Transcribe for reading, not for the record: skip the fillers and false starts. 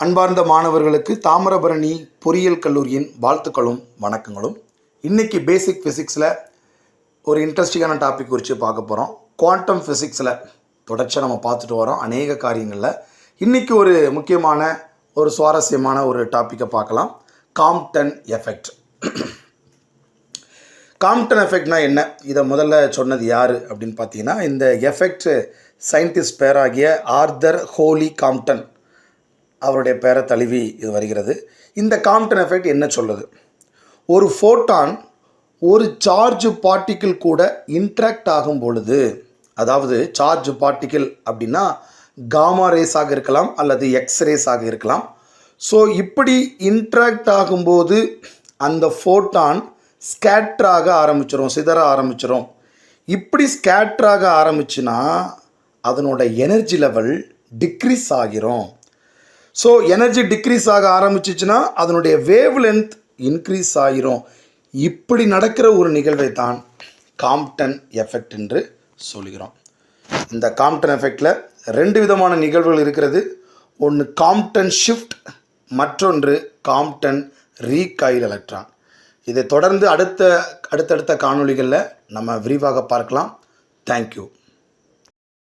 அன்பார்ந்த மாணவர்களுக்கு தாமிரபரணி பொறியியல் கல்லூரியின் வாழ்த்துக்களும் வணக்கங்களும். இன்றைக்கி பேசிக் ஃபிசிக்ஸில் ஒரு இன்ட்ரெஸ்டிங்கான டாபிக் குறித்து பார்க்க போகிறோம். குவாண்டம் ஃபிசிக்ஸில் தொடர்ச்சியாக நம்ம பார்த்துட்டு வரோம் அநேக காரியங்களில். இன்றைக்கி ஒரு முக்கியமான ஒரு சுவாரஸ்யமான ஒரு டாப்பிக்கை பார்க்கலாம். Compton effect. காம்ப்டன் எஃபெக்ட்னால் என்ன? இதை முதல்ல சொன்னது யார் அப்படின்னு பார்த்தீங்கன்னா, இந்த எஃபெக்ட் சயின்டிஸ்ட் பேராகிய ஆர்தர் ஹோலி காம்ப்டன் அவருடைய பேரை தழுவி இது வருகிறது. இந்த காம்ப்டன் எஃபெக்ட் என்ன சொல்லுது? ஒரு ஃபோட்டான் ஒரு சார்ஜ் பார்ட்டிக்கிள் கூட இன்ட்ராக்ட் ஆகும் பொழுது, அதாவது சார்ஜ் பார்ட்டிக்கிள் அப்படின்னா காமா ரேஸாக இருக்கலாம் அல்லது எக்ஸ் ரேஸாக இருக்கலாம். ஸோ இப்படி இன்ட்ராக்ட் ஆகும்போது அந்த ஃபோட்டான் ஸ்கேட்ராக ஆரம்பிச்சிடும், சிதற ஆரம்பிச்சிடும். இப்படி ஸ்கேட்ராக ஆரம்பிச்சுன்னா அதனோட எனர்ஜி லெவல் டிக்ரீஸ் ஆகிரும். ஸோ எனர்ஜி டிக்ரீஸ் ஆக ஆரம்பிச்சிச்சுன்னா அதனுடைய வேவ் லென்த் இன்க்ரீஸ் ஆகிரும். இப்படி நடக்கிற ஒரு நிகழ்வை தான் காம்ப்டன் எஃபெக்ட் என்று சொல்கிறோம். இந்த காம்ப்டன் எஃபெக்டில் ரெண்டு விதமான நிகழ்வுகள் இருக்கிறது. ஒன்று காம்ப்டன் ஷிஃப்ட், மற்றொன்று காம்ப்டன் ரீகாயில் எலக்ட்ரான். இதை தொடர்ந்து அடுத்தடுத்த காணொளிகளில் நம்ம விரிவாக பார்க்கலாம். தேங்க்யூ.